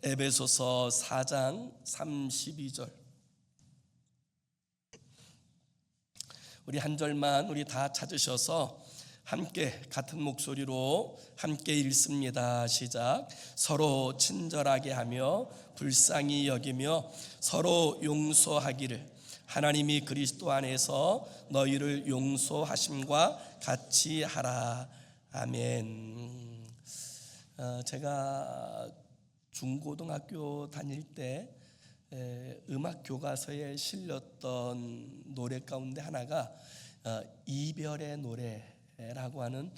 에베소서 4장 32절. 우리 한 절만 우리 다 찾으셔서 함께 같은 목소리로 함께 읽습니다. 시작. 서로 친절하게 하며 불쌍히 여기며 서로 용서하기를 하나님이 그리스도 안에서 너희를 용서하심과 같이 하라. 아멘. 제가 중고등학교 다닐 때 음악 교과서에 실렸던 노래 가운데 하나가 이별의 노래라고 하는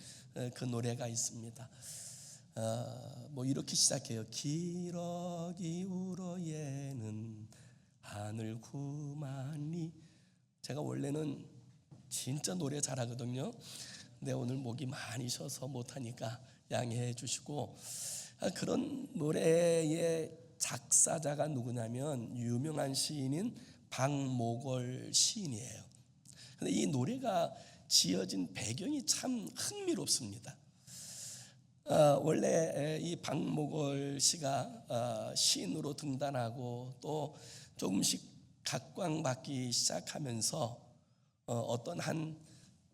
그 노래가 있습니다. 이렇게 시작해요. 기러기 우러에는 하늘 구만리. 제가 원래는 진짜 노래 잘하거든요. 근데 오늘 목이 많이 쉬어서 못하니까 양해해 주시고, 그런 노래의 작사자가 누구냐면 유명한 시인인 박목월 시인이에요. 근데 이 노래가 지어진 배경이 참 흥미롭습니다. 원래 이 박목월 씨가 시인으로 등단하고 또 조금씩 각광받기 시작하면서 어떤 한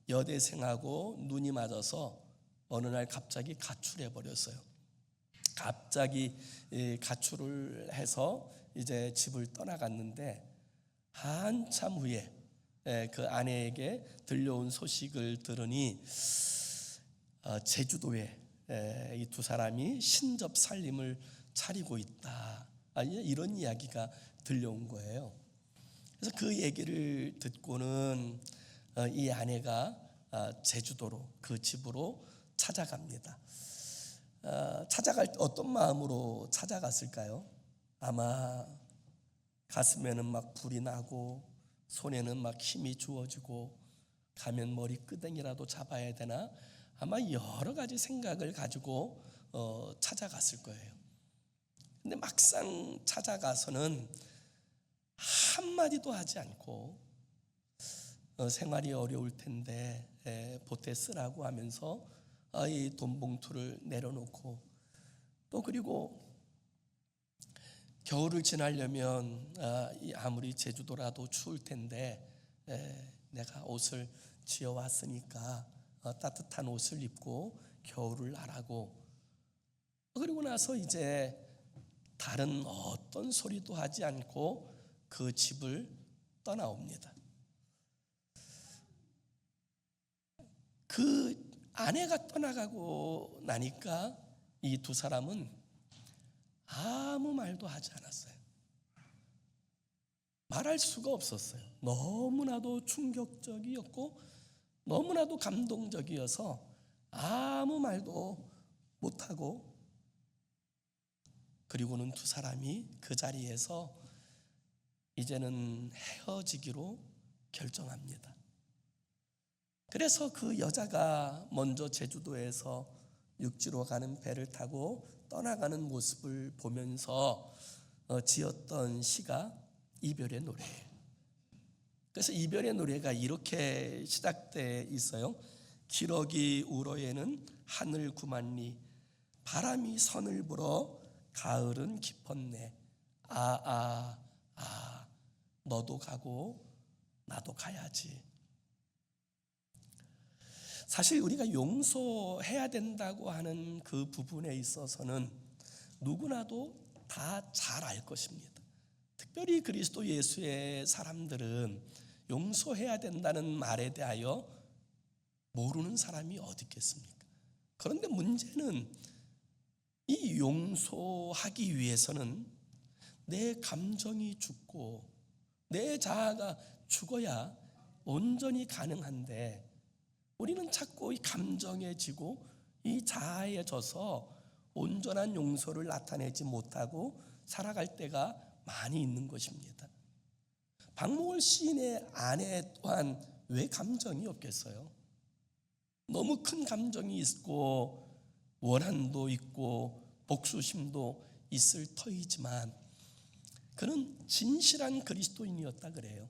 여대생하고 눈이 맞아서 어느 날 갑자기 가출해 버렸어요. 갑자기 가출을 해서 이제 집을 떠나갔는데 한참 후에 그 아내에게 들려온 소식을 들으니 제주도에 이 두 사람이 신접 살림을 차리고 있다, 이런 이야기가 들려온 거예요. 그래서 그 얘기를 듣고는 이 아내가 제주도로 그 집으로 찾아갑니다. 찾아갈 때 어떤 마음으로 찾아갔을까요? 아마 가슴에는 막 불이 나고 손에는 막 힘이 주어지고 가면 머리 끄댕이라도 잡아야 되나, 아마 여러 가지 생각을 가지고 찾아갔을 거예요. 근데 막상 찾아가서는 한마디도 하지 않고 생활이 어려울 텐데 보태 쓰라고 하면서 이 돈 봉투를 내려놓고, 또 그리고 겨울을 지나려면 아무리 제주도라도 추울 텐데 내가 옷을 지어왔으니까 따뜻한 옷을 입고 겨울을 나라고, 그리고 나서 이제 다른 어떤 소리도 하지 않고 그 집을 떠나옵니다. 그 아내가 떠나가고 나니까 이 두 사람은 아무 말도 하지 않았어요. 말할 수가 없었어요. 너무나도 충격적이었고 너무나도 감동적이어서 아무 말도 못하고, 그리고는 두 사람이 그 자리에서 이제는 헤어지기로 결정합니다. 그래서 그 여자가 먼저 제주도에서 육지로 가는 배를 타고 떠나가는 모습을 보면서 지었던 시가 이별의 노래예요. 그래서 이별의 노래가 이렇게 시작돼 있어요. 기러기 우러에는 하늘 구만리, 바람이 선을 불어 가을은 깊었네. 너도 가고 나도 가야지. 사실 우리가 용서해야 된다고 하는 그 부분에 있어서는 누구나도 다 잘 알 것입니다. 특별히 그리스도 예수의 사람들은 용서해야 된다는 말에 대하여 모르는 사람이 어디 있겠습니까? 그런데 문제는 이 용서하기 위해서는 내 감정이 죽고 내 자아가 죽어야 온전히 가능한데, 우리는 자꾸 이 감정에 지고 이 자아에 져서 온전한 용서를 나타내지 못하고 살아갈 때가 많이 있는 것입니다. 박목월 시인의 아내 또한 왜 감정이 없겠어요? 너무 큰 감정이 있고 원한도 있고 복수심도 있을 터이지만 그는 진실한 그리스도인이었다 그래요.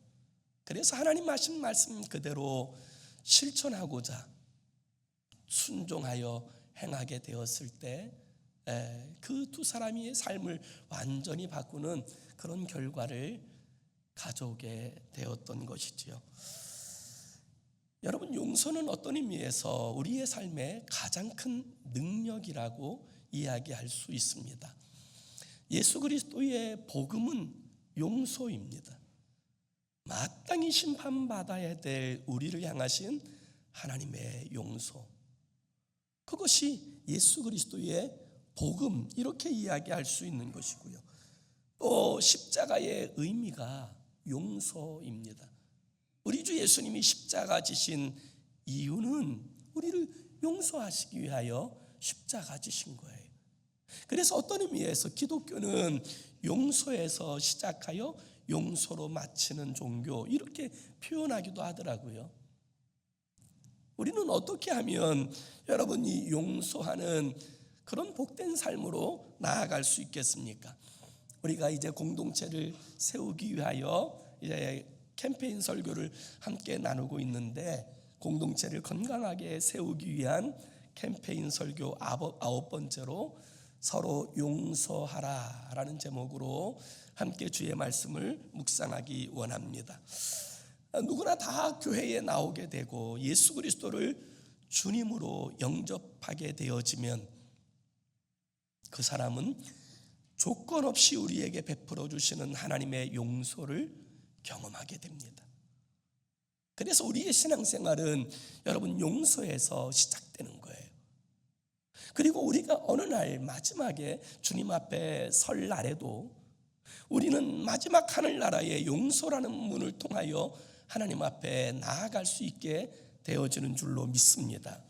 그래서 하나님 하신 말씀 그대로 실천하고자 순종하여 행하게 되었을 때 그 두 사람의 삶을 완전히 바꾸는 그런 결과를 가져오게 되었던 것이지요. 여러분, 용서는 어떤 의미에서 우리의 삶의 가장 큰 능력이라고 이야기할 수 있습니다. 예수 그리스도의 복음은 용서입니다. 마땅히 심판받아야 될 우리를 향하신 하나님의 용서, 그것이 예수 그리스도의 복음, 이렇게 이야기할 수 있는 것이고요. 또 십자가의 의미가 용서입니다. 우리 주 예수님이 십자가 지신 이유는 우리를 용서하시기 위하여 십자가 지신 거예요. 그래서 어떤 의미에서 기독교는 용서에서 시작하여 용서로 마치는 종교, 이렇게 표현하기도 하더라고요. 우리는 어떻게 하면 여러분이 용서하는 그런 복된 삶으로 나아갈 수 있겠습니까? 우리가 이제 공동체를 세우기 위하여 이제 캠페인 설교를 함께 나누고 있는데, 공동체를 건강하게 세우기 위한 캠페인 설교 9번째로 서로 용서하라라는 제목으로 함께 주의 말씀을 묵상하기 원합니다. 누구나 다 교회에 나오게 되고 예수 그리스도를 주님으로 영접하게 되어지면 그 사람은 조건 없이 우리에게 베풀어 주시는 하나님의 용서를 경험하게 됩니다. 그래서 우리의 신앙생활은 여러분 용서에서 시작되는 거예요. 그리고 우리가 어느 날 마지막에 주님 앞에 설 날에도 우리는 마지막 하늘나라의 용서라는 문을 통하여 하나님 앞에 나아갈 수 있게 되어지는 줄로 믿습니다.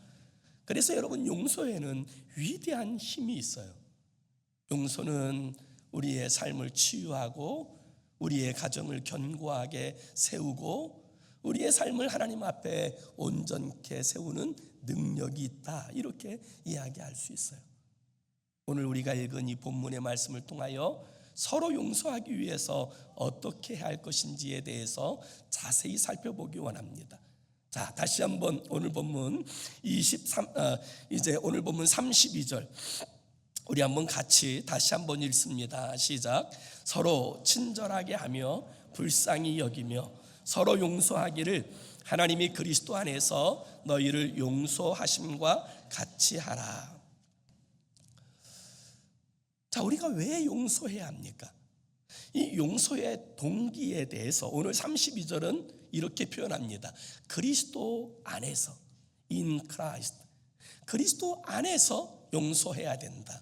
그래서 여러분, 용서에는 위대한 힘이 있어요. 용서는 우리의 삶을 치유하고 우리의 가정을 견고하게 세우고 우리의 삶을 하나님 앞에 온전케 세우는 능력이 있다, 이렇게 이야기할 수 있어요. 오늘 우리가 읽은 이 본문의 말씀을 통하여 서로 용서하기 위해서 어떻게 해야 할 것인지에 대해서 자세히 살펴보기 원합니다. 자, 다시 한번 오늘 본문 오늘 본문 32절 우리 한번 같이 다시 한번 읽습니다. 시작. 서로 친절하게 하며 불쌍히 여기며 서로 용서하기를 하나님이 그리스도 안에서 너희를 용서하심과 같이 하라. 자, 우리가 왜 용서해야 합니까? 이 용서의 동기에 대해서 오늘 32절은 이렇게 표현합니다. 그리스도 안에서, in Christ, 그리스도 안에서 용서해야 된다.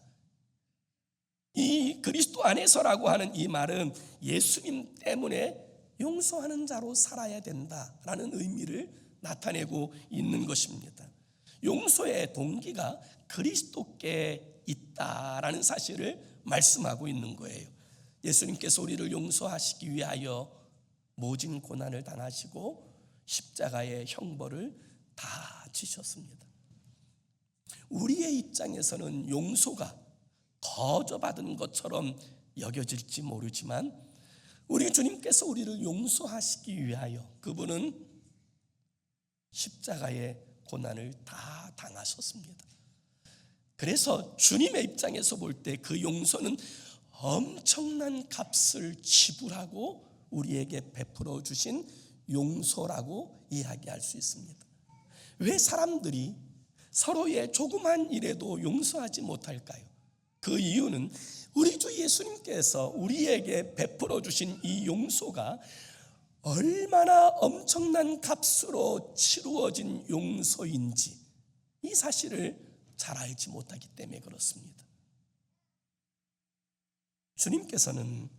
이 그리스도 안에서라고 하는 이 말은 예수님 때문에 용서하는 자로 살아야 된다라는 의미를 나타내고 있는 것입니다. 용서의 동기가 그리스도께 있다라는 사실을 말씀하고 있는 거예요. 예수님께서 우리를 용서하시기 위하여 모진 고난을 당하시고 십자가의 형벌을 다 지셨습니다. 우리의 입장에서는 용서가 거저받은 것처럼 여겨질지 모르지만 우리 주님께서 우리를 용서하시기 위하여 그분은 십자가의 고난을 다 당하셨습니다. 그래서 주님의 입장에서 볼 때 그 용서는 엄청난 값을 지불하고 우리에게 베풀어 주신 용서라고 이야기할 수 있습니다. 왜 사람들이 서로의 조그만 일에도 용서하지 못할까요? 그 이유는 우리 주 예수님께서 우리에게 베풀어 주신 이 용서가 얼마나 엄청난 값으로 치루어진 용서인지 이 사실을 잘 알지 못하기 때문에 그렇습니다. 주님께서는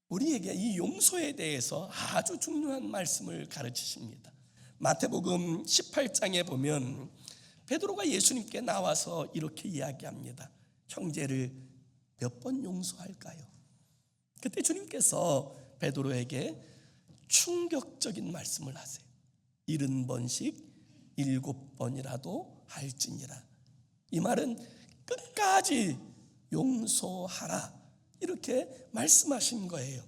우리에게 이 용서에 대해서 아주 중요한 말씀을 가르치십니다. 마태복음 18장에 보면 베드로가 예수님께 나와서 이렇게 이야기합니다. 형제를 몇 번 용서할까요? 그때 주님께서 베드로에게 충격적인 말씀을 하세요. 70번씩 7번이라도 할지니라. 이 말은 끝까지 용서하라, 이렇게 말씀하신 거예요.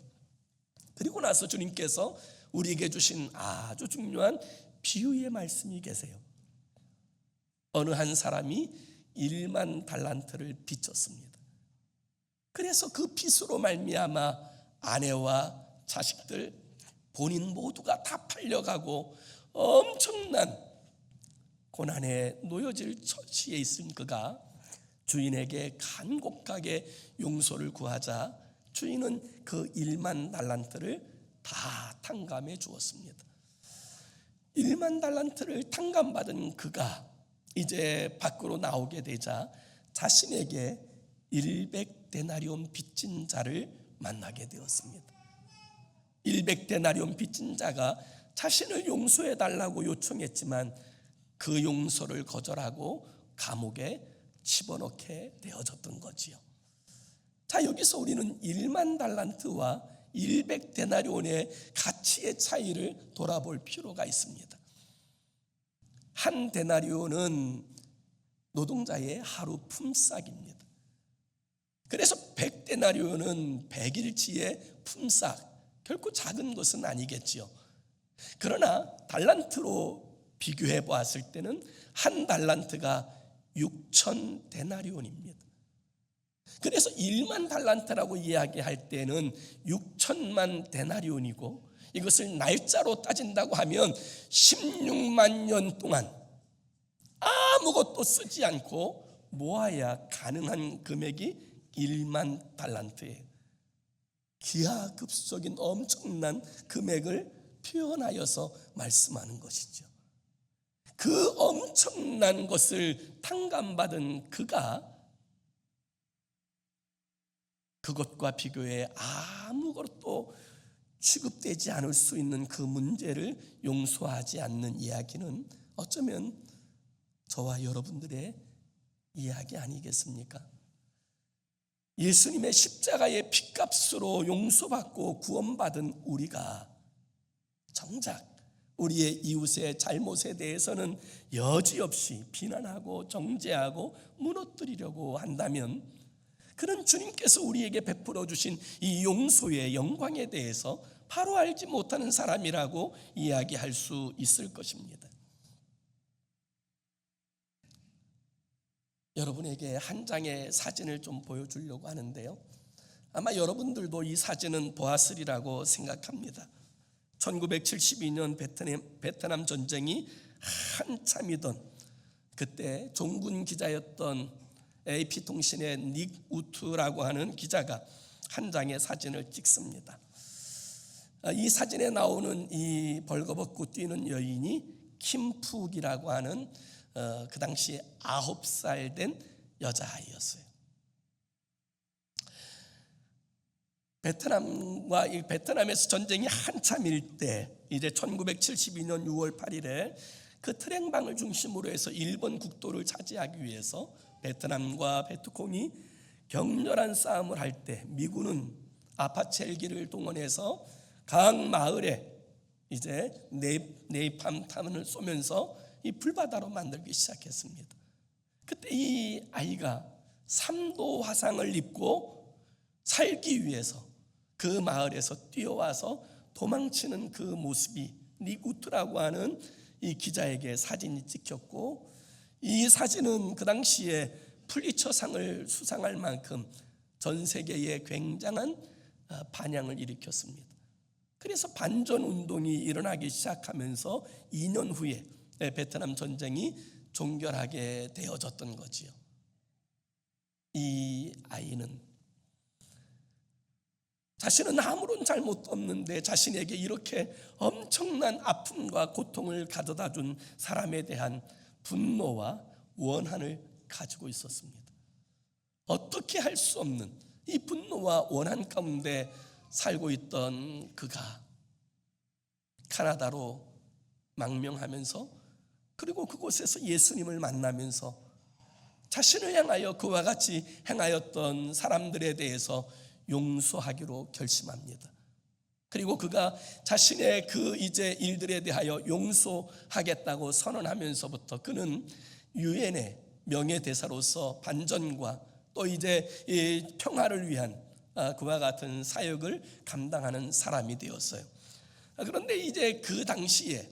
그리고 나서 주님께서 우리에게 주신 아주 중요한 비유의 말씀이 계세요. 어느 한 사람이 1만 달란트를 빚졌습니다. 그래서 그 빚으로 말미암아 아내와 자식들, 본인 모두가 다 팔려가고 엄청난 고난에 놓여질 처지에 있은 그가 주인에게 간곡하게 용서를 구하자 주인은 그 1만 달란트를 다 탕감해 주었습니다. 1만 달란트를 탕감받은 그가 이제 밖으로 나오게 되자 자신에게 100데나리온 빚진 자를 만나게 되었습니다. 100데나리온 빚진 자가 자신을 용서해 달라고 요청했지만 그 용서를 거절하고 감옥에 집어넣게 되어졌던 거지요. 자, 여기서 우리는 1만 달란트와 100데나리온의 가치의 차이를 돌아볼 필요가 있습니다. 한 데나리온은 노동자의 하루 품삯입니다. 그래서 100데나리온은 100일치의 품삯, 결코 작은 것은 아니겠지요. 그러나 달란트로 비교해 보았을 때는 한 달란트가 6,000데나리온입니다. 그래서 1만 달란트라고 이야기할 때는 6천만 데나리온이고, 이것을 날짜로 따진다고 하면 16만 년 동안 아무것도 쓰지 않고 모아야 가능한 금액이 1만 달란트예요. 기하급수적인 엄청난 금액을 표현하여서 말씀하는 것이죠. 그 엄청난 것을 탕감받은 그가 그것과 비교해 아무것도 취급되지 않을 수 있는 그 문제를 용서하지 않는 이야기는 어쩌면 저와 여러분들의 이야기 아니겠습니까? 예수님의 십자가의 핏값으로 용서받고 구원받은 우리가 정작 우리의 이웃의 잘못에 대해서는 여지없이 비난하고 정죄하고 무너뜨리려고 한다면, 그는 주님께서 우리에게 베풀어 주신 이 용서의 영광에 대해서 바로 알지 못하는 사람이라고 이야기할 수 있을 것입니다. 여러분에게 한 장의 사진을 좀 보여주려고 하는데요, 아마 여러분들도 이 사진은 보았으리라고 생각합니다. 1972년 베트남 전쟁이 한참이던 그때 종군 기자였던 AP통신의 닉 우트라고 하는 기자가 한 장의 사진을 찍습니다. 이 사진에 나오는 이 벌거벗고 뛰는 여인이 김푹이라고 하는 그 당시 9살 된 여자아이였어요. 베트남에서 전쟁이 한참일 때, 이제 1972년 6월 8일에 그 트랭방을 중심으로 해서 일본 국도를 차지하기 위해서 베트남과 베트콩이 격렬한 싸움을 할 때 미군은 아파치 헬기를 동원해서 각 마을에 이제 네이팜탄을 쏘면서 이 불바다로 만들기 시작했습니다. 그때 이 아이가 3도 화상을 입고 살기 위해서 그 마을에서 뛰어와서 도망치는 그 모습이 니구트라고 하는 이 기자에게 사진이 찍혔고, 이 사진은 그 당시에 풀리처상을 수상할 만큼 전 세계에 굉장한 반향을 일으켰습니다. 그래서 반전 운동이 일어나기 시작하면서 2년 후에 베트남 전쟁이 종결하게 되어졌던 거지요. 이 아이는 자신은 아무런 잘못도 없는데 자신에게 이렇게 엄청난 아픔과 고통을 가져다 준 사람에 대한 분노와 원한을 가지고 있었습니다. 어떻게 할 수 없는 이 분노와 원한 가운데 살고 있던 그가 카나다로 망명하면서, 그리고 그곳에서 예수님을 만나면서 자신을 향하여 그와 같이 행하였던 사람들에 대해서 용서하기로 결심합니다. 그리고 그가 자신의 그 이제 일들에 대하여 용서하겠다고 선언하면서부터 그는 유엔의 명예대사로서 반전과 또 이제 이 평화를 위한 그와 같은 사역을 감당하는 사람이 되었어요. 그런데 이제 그 당시에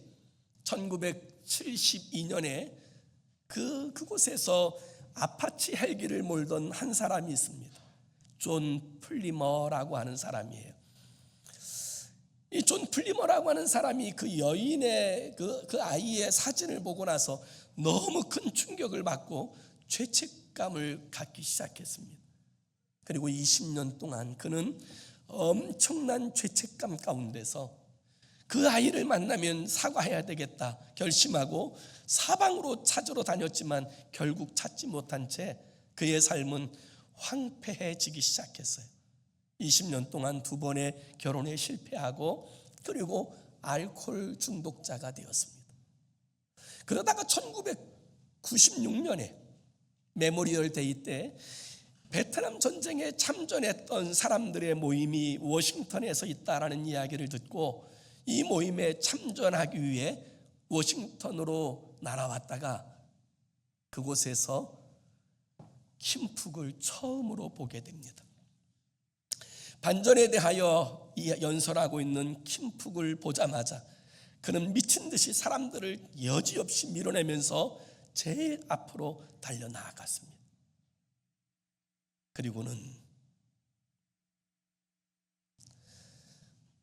1972년에 그곳에서 아파치 헬기를 몰던 한 사람이 있습니다. 존 플리머라고 하는 사람이에요. 이 존 플리머라고 하는 사람이 그 여인의 그 아이의 사진을 보고 나서 너무 큰 충격을 받고 죄책감을 갖기 시작했습니다. 그리고 20년 동안 그는 엄청난 죄책감 가운데서 그 아이를 만나면 사과해야 되겠다 결심하고 사방으로 찾으러 다녔지만 결국 찾지 못한 채 그의 삶은 황폐해지기 시작했어요. 20년 동안 2번의 결혼에 실패하고 그리고 알코올 중독자가 되었습니다. 그러다가 1996년에 메모리얼 데이 때 베트남 전쟁에 참전했던 사람들의 모임이 워싱턴에서 있다라는 이야기를 듣고 이 모임에 참전하기 위해 워싱턴으로 날아왔다가 그곳에서 킴푹을 처음으로 보게 됩니다. 반전에 대하여 연설하고 있는 킴푹을 보자마자 그는 미친 듯이 사람들을 여지없이 밀어내면서 제일 앞으로 달려나갔습니다. 그리고는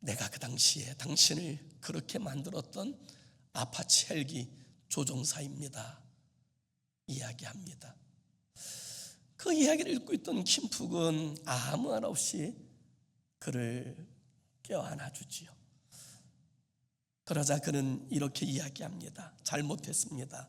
내가 그 당시에 당신을 그렇게 만들었던 아파치 헬기 조종사입니다 이야기합니다. 그 이야기를 읽고 있던 킴푹은 아무 말 없이 그를 껴안아주지요. 그러자 그는 이렇게 이야기합니다. 잘못했습니다.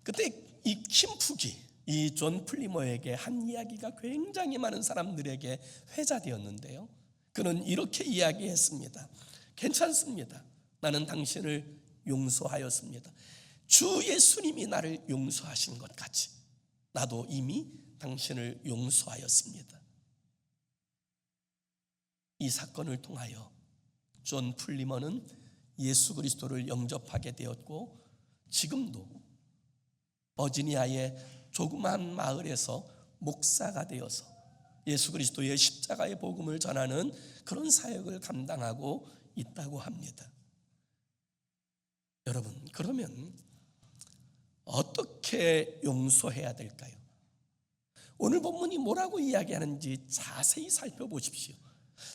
그때 이 킴푹이 이 존 플리머에게 한 이야기가 굉장히 많은 사람들에게 회자되었는데요, 그는 이렇게 이야기했습니다. 괜찮습니다. 나는 당신을 용서하였습니다. 주 예수님이 나를 용서하신 것 같이 나도 이미 당신을 용서하였습니다. 이 사건을 통하여 존 플리머는 예수 그리스도를 영접하게 되었고 지금도 버지니아의 조그마한 마을에서 목사가 되어서 예수 그리스도의 십자가의 복음을 전하는 그런 사역을 감당하고 있다고 합니다. 여러분, 그러면 어떻게 용서해야 될까요? 오늘 본문이 뭐라고 이야기하는지 자세히 살펴보십시오.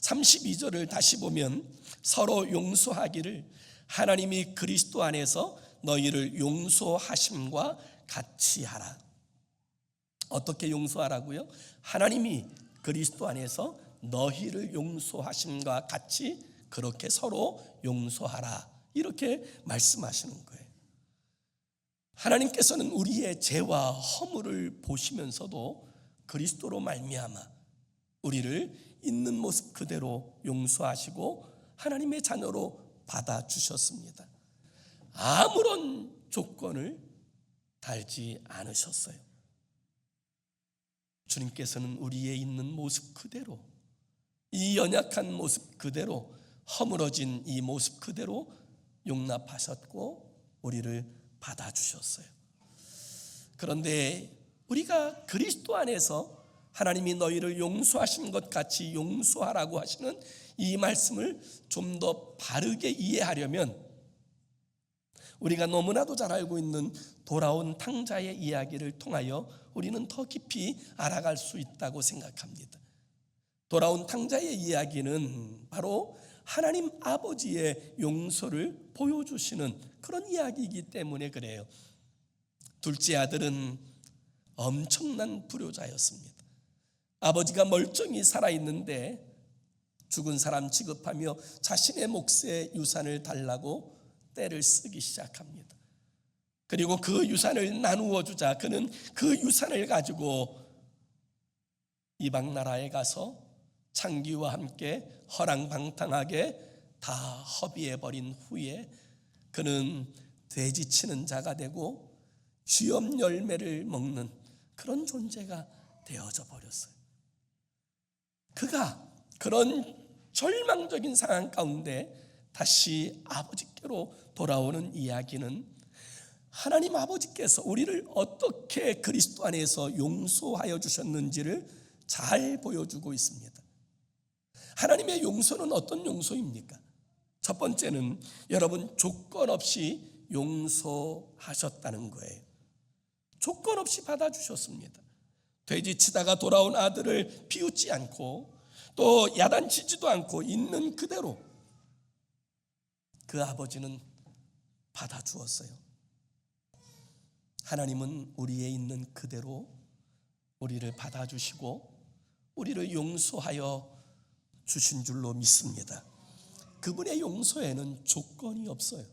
32절을 다시 보면 서로 용서하기를 하나님이 그리스도 안에서 너희를 용서하심과 같이 하라. 어떻게 용서하라고요? 하나님이 그리스도 안에서 너희를 용서하심과 같이 그렇게 서로 용서하라. 이렇게 말씀하시는 거예요. 하나님께서는 우리의 죄와 허물을 보시면서도 그리스도로 말미암아 우리를 있는 모습 그대로 용서하시고 하나님의 자녀로 받아주셨습니다. 아무런 조건을 달지 않으셨어요. 주님께서는 우리의 있는 모습 그대로, 이 연약한 모습 그대로, 허물어진 이 모습 그대로 용납하셨고 우리를 받아주셨어요. 그런데 우리가 그리스도 안에서 하나님이 너희를 용서하신 것 같이 용서하라고 하시는 이 말씀을 좀 더 바르게 이해하려면 우리가 너무나도 잘 알고 있는 돌아온 탕자의 이야기를 통하여 우리는 더 깊이 알아갈 수 있다고 생각합니다. 돌아온 탕자의 이야기는 바로 하나님 아버지의 용서를 보여주시는 그런 이야기이기 때문에 그래요. 둘째 아들은 엄청난 불효자였습니다. 아버지가 멀쩡히 살아있는데 죽은 사람 취급하며 자신의 몫의 유산을 달라고 떼를 쓰기 시작합니다. 그리고 그 유산을 나누어 주자 그는 그 유산을 가지고 이방 나라에 가서 창기와 함께 허랑방탕하게 다 허비해버린 후에 그는 돼지 치는 자가 되고 쥐염 열매를 먹는 그런 존재가 되어져 버렸어요. 그가 그런 절망적인 상황 가운데 다시 아버지께로 돌아오는 이야기는 하나님 아버지께서 우리를 어떻게 그리스도 안에서 용서하여 주셨는지를 잘 보여주고 있습니다. 하나님의 용서는 어떤 용서입니까? 첫 번째는 여러분 조건 없이 용서하셨다는 거예요. 조건 없이 받아주셨습니다. 돼지치다가 돌아온 아들을 비웃지 않고 또 야단치지도 않고 있는 그대로 그 아버지는 받아주었어요. 하나님은 우리의 있는 그대로 우리를 받아주시고 우리를 용서하여 주신 줄로 믿습니다. 그분의 용서에는 조건이 없어요.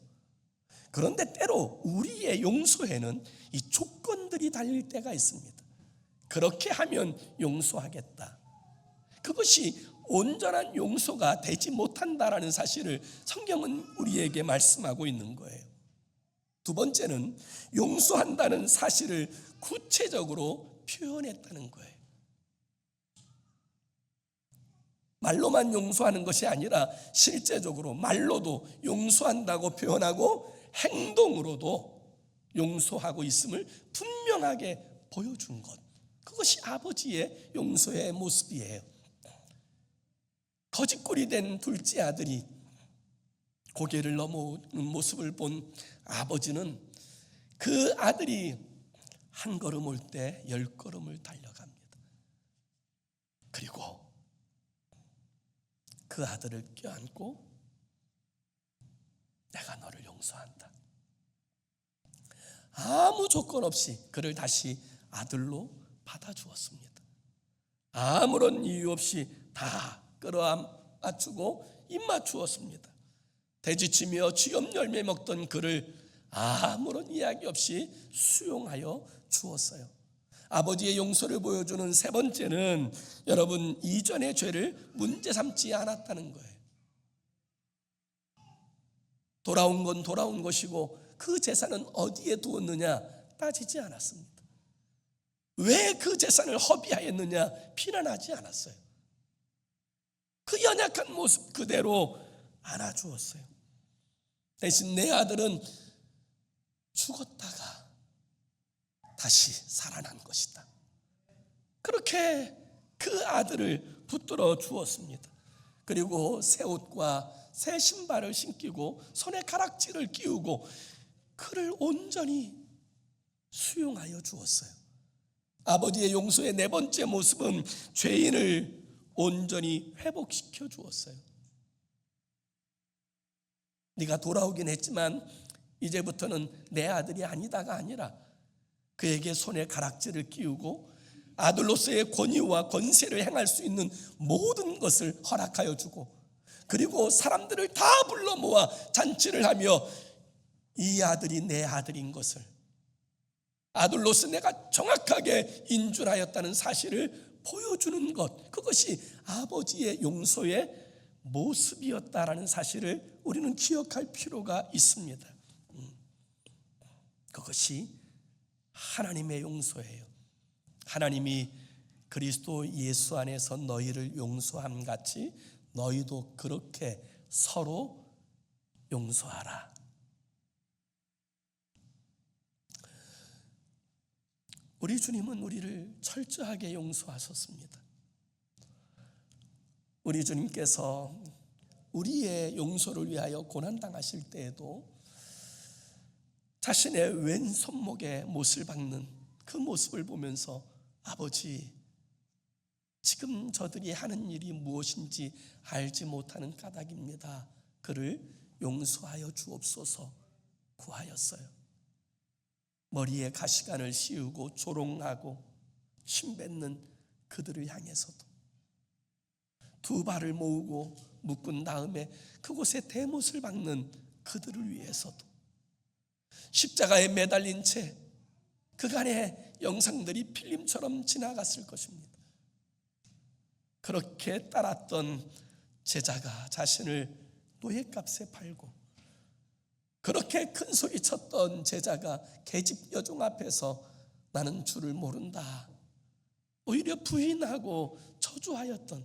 그런데 때로 우리의 용서에는 이 조건들이 달릴 때가 있습니다. 그렇게 하면 용서하겠다. 그것이 온전한 용서가 되지 못한다라는 사실을 성경은 우리에게 말씀하고 있는 거예요. 두 번째는 용서한다는 사실을 구체적으로 표현했다는 거예요. 말로만 용서하는 것이 아니라 실제적으로 말로도 용서한다고 표현하고 행동으로도 용서하고 있음을 분명하게 보여준 것, 그것이 아버지의 용서의 모습이에요. 거짓골이 된 둘째 아들이 고개를 넘어오는 모습을 본 아버지는 그 아들이 한 걸음 올 때 10걸음을 달려갑니다. 그리고 그 아들을 껴안고 내가 너를 용서한다. 아무 조건 없이 그를 다시 아들로 받아주었습니다. 아무런 이유 없이 다 끌어안아주고 입맞추었습니다. 돼지치며 쥐염 열매 먹던 그를 아무런 이야기 없이 수용하여 주었어요. 아버지의 용서를 보여주는 세 번째는 여러분, 이전의 죄를 문제 삼지 않았다는 거예요. 돌아온 건 돌아온 것이고 그 재산은 어디에 두었느냐 따지지 않았습니다. 왜 그 재산을 허비하였느냐 비난하지 않았어요. 그 연약한 모습 그대로 안아주었어요. 대신 내 아들은 죽었다가 다시 살아난 것이다. 그렇게 그 아들을 붙들어 주었습니다. 그리고 새 옷과 새 신발을 신기고 손에 가락지를 끼우고 그를 온전히 수용하여 주었어요. 아버지의 용서의 네 번째 모습은 죄인을 온전히 회복시켜 주었어요. 네가 돌아오긴 했지만 이제부터는 내 아들이 아니다가 아니라 그에게 손에 가락지를 끼우고 아들로서의 권위와 권세를 행할 수 있는 모든 것을 허락하여 주고, 그리고 사람들을 다 불러 모아 잔치를 하며 이 아들이 내 아들인 것을, 아들로서 내가 정확하게 인준하였다는 사실을 보여주는 것, 그것이 아버지의 용서의 모습이었다라는 사실을 우리는 기억할 필요가 있습니다. 그것이 하나님의 용서예요. 하나님이 그리스도 예수 안에서 너희를 용서함 같이 너희도 그렇게 서로 용서하라. 우리 주님은 우리를 철저하게 용서하셨습니다. 우리 주님께서 우리의 용서를 위하여 고난당하실 때에도 자신의 왼손목에 못을 박는 그 모습을 보면서 아버지, 지금 저들이 하는 일이 무엇인지 알지 못하는 까닭입니다. 그를 용서하여 주옵소서 구하였어요. 머리에 가시관을 씌우고 조롱하고 침뱉는 그들을 향해서도, 두 발을 모으고 묶은 다음에 그곳에 대못을 박는 그들을 위해서도, 십자가에 매달린 채 그간의 영상들이 필름처럼 지나갔을 것입니다. 그렇게 따랐던 제자가 자신을 노예값에 팔고, 그렇게 큰 소리 쳤던 제자가 계집 여종 앞에서 나는 주를 모른다, 오히려 부인하고 저주하였던,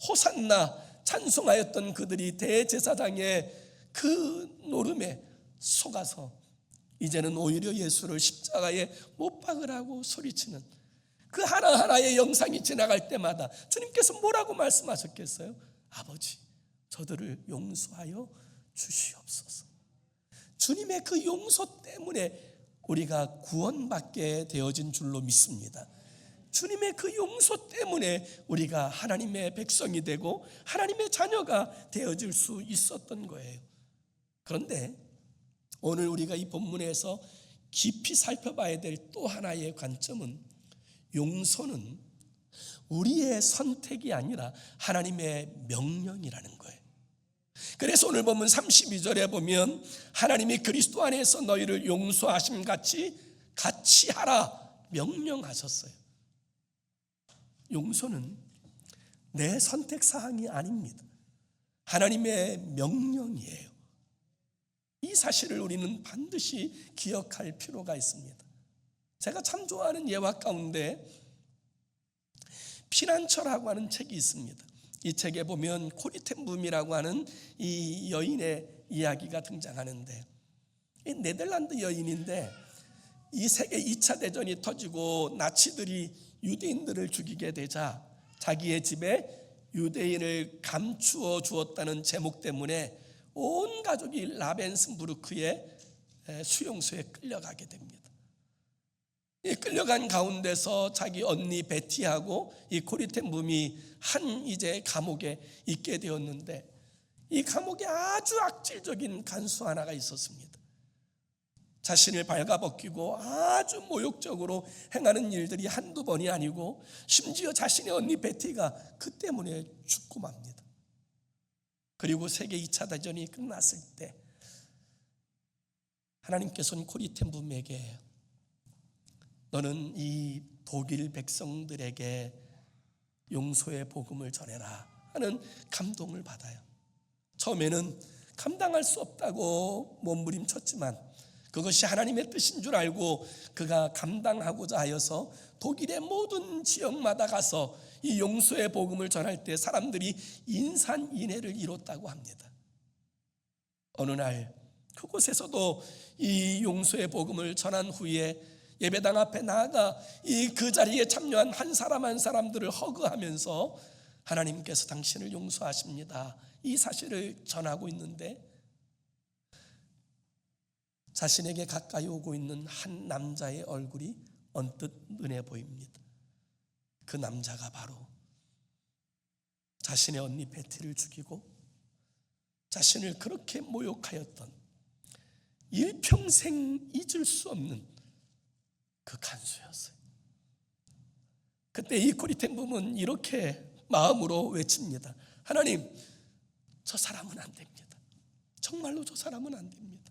호산나 찬송하였던 그들이 대제사장의 그 노름에 속아서 이제는 오히려 예수를 십자가에 못 박으라고 소리치는 그 하나하나의 영상이 지나갈 때마다 주님께서 뭐라고 말씀하셨겠어요? 아버지, 저들을 용서하여 주시옵소서. 주님의 그 용서 때문에 우리가 구원받게 되어진 줄로 믿습니다. 주님의 그 용서 때문에 우리가 하나님의 백성이 되고 하나님의 자녀가 되어질 수 있었던 거예요. 그런데 오늘 우리가 이 본문에서 깊이 살펴봐야 될 또 하나의 관점은, 용서는 우리의 선택이 아니라 하나님의 명령이라는 거예요. 그래서 오늘 본문 32절에 보면 하나님이 그리스도 안에서 너희를 용서하심 같이 하라 명령하셨어요. 용서는 내 선택사항이 아닙니다. 하나님의 명령이에요. 이 사실을 우리는 반드시 기억할 필요가 있습니다. 제가 참 좋아하는 예화 가운데 피난처라고 하는 책이 있습니다. 이 책에 보면 코리텐붐이라고 하는 이 여인의 이야기가 등장하는데, 이 네덜란드 여인인데 이 세계 2차 대전이 터지고 나치들이 유대인들을 죽이게 되자 자기의 집에 유대인을 감추어 주었다는 제목 때문에 온 가족이 라벤스부르크의 수용소에 끌려가게 됩니다. 이 끌려간 가운데서 자기 언니 베티하고 이 코리텐붐이 한 이제 감옥에 있게 되었는데, 이 감옥에 아주 악질적인 간수 하나가 있었습니다. 자신을 발가벗기고 아주 모욕적으로 행하는 일들이 한두 번이 아니고, 심지어 자신의 언니 베티가 그 때문에 죽고 맙니다. 그리고 세계 2차 대전이 끝났을 때 하나님께서는 코리텐붐에게 너는 이 독일 백성들에게 용서의 복음을 전해라 하는 감동을 받아요. 처음에는 감당할 수 없다고 몸부림쳤지만 그것이 하나님의 뜻인 줄 알고 그가 감당하고자 하여서 독일의 모든 지역마다 가서 이 용서의 복음을 전할 때 사람들이 인산인해를 이뤘다고 합니다. 어느 날 그곳에서도 이 용서의 복음을 전한 후에 예배당 앞에 나아가 이 그 자리에 참여한 한 사람 한 사람들을 허그하면서 하나님께서 당신을 용서하십니다, 이 사실을 전하고 있는데, 자신에게 가까이 오고 있는 한 남자의 얼굴이 언뜻 눈에 보입니다. 그 남자가 바로 자신의 언니 베티를 죽이고 자신을 그렇게 모욕하였던, 일평생 잊을 수 없는 그 간수였어요. 그때 이 코리텐붐은 이렇게 마음으로 외칩니다. 하나님, 저 사람은 안 됩니다. 정말로 저 사람은 안 됩니다.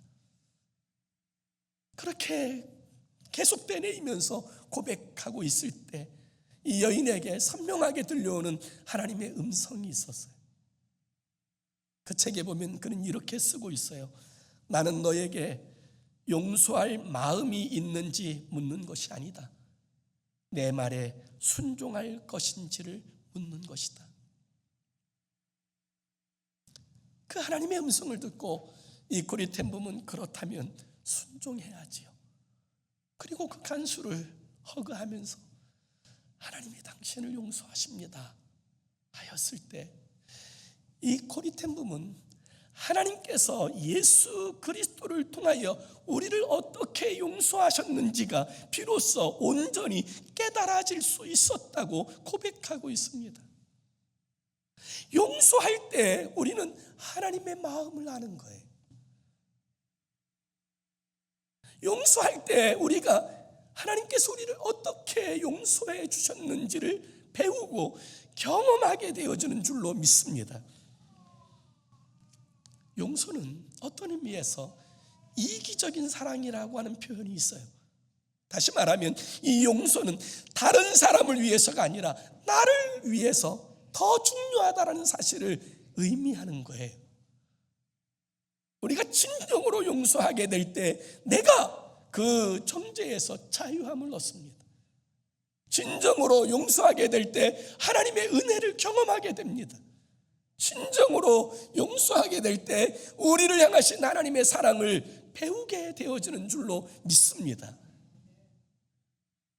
그렇게 계속 되뇌이면서 고백하고 있을 때 이 여인에게 선명하게 들려오는 하나님의 음성이 있었어요. 그 책에 보면 그는 이렇게 쓰고 있어요. 나는 너에게 용서할 마음이 있는지 묻는 것이 아니다. 내 말에 순종할 것인지를 묻는 것이다. 그 하나님의 음성을 듣고 이 코리텐붐은 그렇다면 순종해야지요. 그리고 그 간수를 허그하면서 하나님이 당신을 용서하십니다 하였을 때, 이 코리텐붐은 하나님께서 예수 그리스도를 통하여 우리를 어떻게 용서하셨는지가 비로소 온전히 깨달아질 수 있었다고 고백하고 있습니다. 용서할 때 우리는 하나님의 마음을 아는 거예요. 용서할 때 우리가 하나님께서 우리를 어떻게 용서해 주셨는지를 배우고 경험하게 되어지는 줄로 믿습니다. 용서는 어떤 의미에서 이기적인 사랑이라고 하는 표현이 있어요. 다시 말하면 이 용서는 다른 사람을 위해서가 아니라 나를 위해서 더 중요하다는 사실을 의미하는 거예요. 우리가 진정으로 용서하게 될 때 내가 그 정죄에서 자유함을 얻습니다. 진정으로 용서하게 될 때 하나님의 은혜를 경험하게 됩니다. 진정으로 용서하게 될 때 우리를 향하신 하나님의 사랑을 배우게 되어지는 줄로 믿습니다.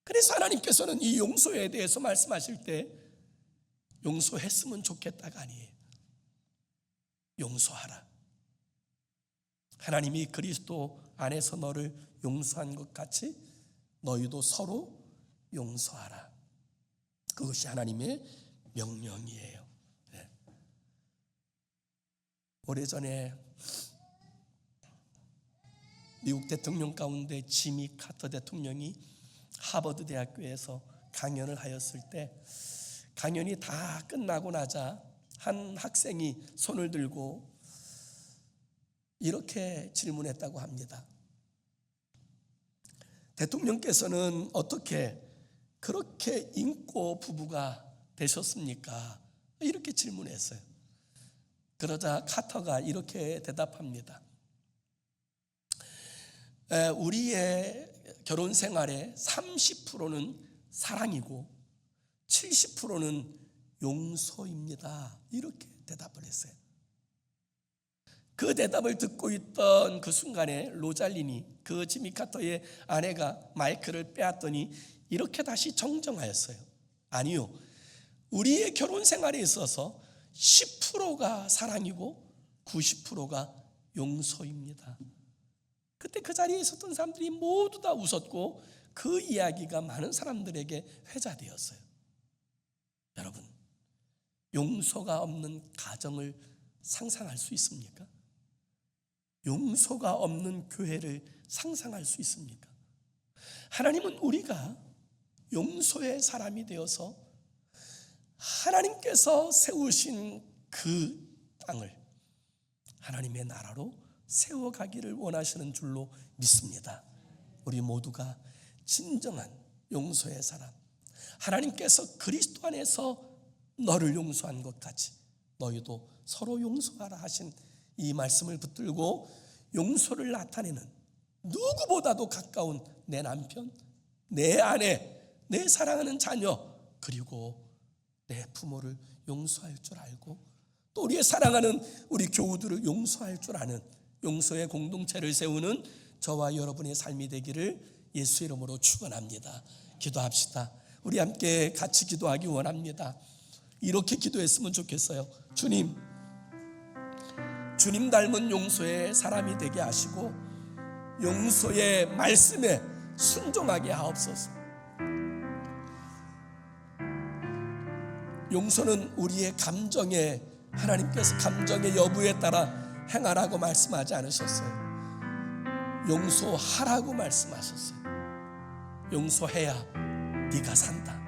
그래서 하나님께서는 이 용서에 대해서 말씀하실 때 용서했으면 좋겠다가 아니에요. 용서하라. 하나님이 그리스도 안에서 너를 용서한 것 같이 너희도 서로 용서하라. 그것이 하나님의 명령이에요. 네. 오래전에 미국 대통령 가운데 지미 카터 대통령이 하버드 대학교에서 강연을 하였을 때 강연이 다 끝나고 나자 한 학생이 손을 들고 이렇게 질문했다고 합니다. 대통령께서는 어떻게 그렇게 인고 부부가 되셨습니까? 이렇게 질문했어요. 그러자 카터가 이렇게 대답합니다. 우리의 결혼 생활의 30%는 사랑이고 70%는 용서입니다. 이렇게 대답을 했어요. 그 대답을 듣고 있던 그 순간에 로잘린이, 그 지미 카터의 아내가 마이크를 빼앗더니 이렇게 다시 정정하였어요. 아니요, 우리의 결혼 생활에 있어서 10%가 사랑이고 90%가 용서입니다. 그때 그 자리에 있었던 사람들이 모두 다 웃었고 그 이야기가 많은 사람들에게 회자되었어요. 여러분, 용서가 없는 가정을 상상할 수 있습니까? 용서가 없는 교회를 상상할 수 있습니까? 하나님은 우리가 용서의 사람이 되어서 하나님께서 세우신 그 땅을 하나님의 나라로 세워가기를 원하시는 줄로 믿습니다. 우리 모두가 진정한 용서의 사람, 하나님께서 그리스도 안에서 너를 용서한 것 같이 너희도 서로 용서하라 하신 이 말씀을 붙들고 용서를 나타내는 누구보다도 가까운 내 남편, 내 아내, 내 사랑하는 자녀, 그리고 내 부모를 용서할 줄 알고 또 우리의 사랑하는 우리 교우들을 용서할 줄 아는 용서의 공동체를 세우는 저와 여러분의 삶이 되기를 예수 이름으로 축원합니다. 기도합시다. 우리 함께 같이 기도하기 원합니다. 이렇게 기도했으면 좋겠어요. 주님 닮은 용서의 사람이 되게 하시고 용서의 말씀에 순종하게 하옵소서. 용서는 우리의 감정에, 하나님께서 감정의 여부에 따라 행하라고 말씀하지 않으셨어요. 용서하라고 말씀하셨어요. 용서해야 네가 산다.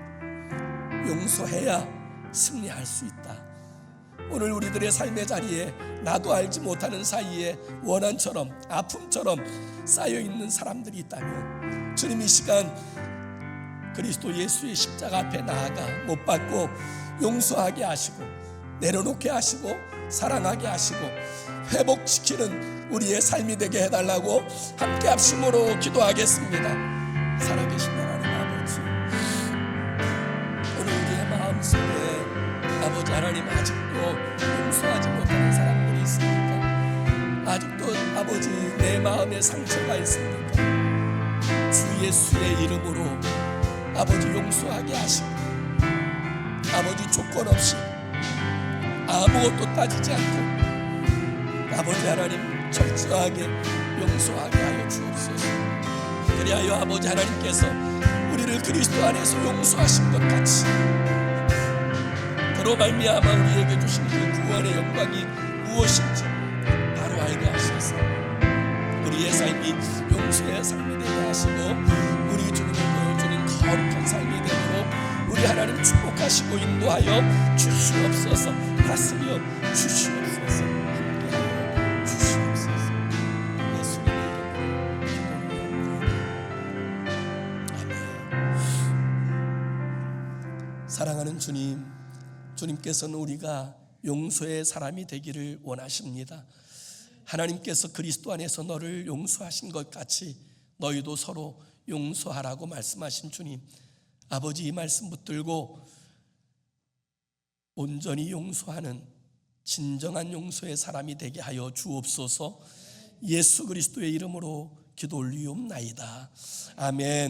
용서해야 승리할 수 있다. 오늘 우리들의 삶의 자리에 나도 알지 못하는 사이에 원한처럼 아픔처럼 쌓여있는 사람들이 있다면 주님 이 시간 그리스도 예수의 십자가 앞에 나아가 못 받고 용서하게 하시고 내려놓게 하시고 사랑하게 하시고 회복시키는 우리의 삶이 되게 해달라고 함께 합심으로 기도하겠습니다. 살아계신 하나님 아버지, 오늘 우리의 마음속에 아버지 하나님 아직도 용서하지 못하는 사람들이 있습니까? 아직도 아버지 내 마음에 상처가 있습니까? 주 예수의 이름으로 아버지 용서하게 하시고 아버지 조건 없이 아무것도 따지지 않고 아버지 하나님 철저하게 용서하게 하여 주옵소서. 그리하여 아버지 하나님께서 우리를 그리스도 안에서 용서하신 것 같이 그로 말미암아 우리에게 주신 그 구원의 영광이 무엇인지 바로 알게 하셔서 우리의 삶이 용서의 삶이 되게 하시고 우리 주님을 보여주는 거룩한 삶이 되도록 우리 하나님 축복하시고 인도하여 주시옵소서. 다스려 주시옵소서. 함께하여 주시옵소서. 예수님의 이름으로 기도합니다. 아멘. 사랑하는 주님, 주님께서는 우리가 용서의 사람이 되기를 원하십니다. 하나님께서 그리스도 안에서 너를 용서하신 것 같이 너희도 서로 용서하라고 말씀하신 주님, 아버지 이 말씀 붙들고 온전히 용서하는 진정한 용서의 사람이 되게 하여 주옵소서. 예수 그리스도의 이름으로 기도 올리옵나이다. 아멘.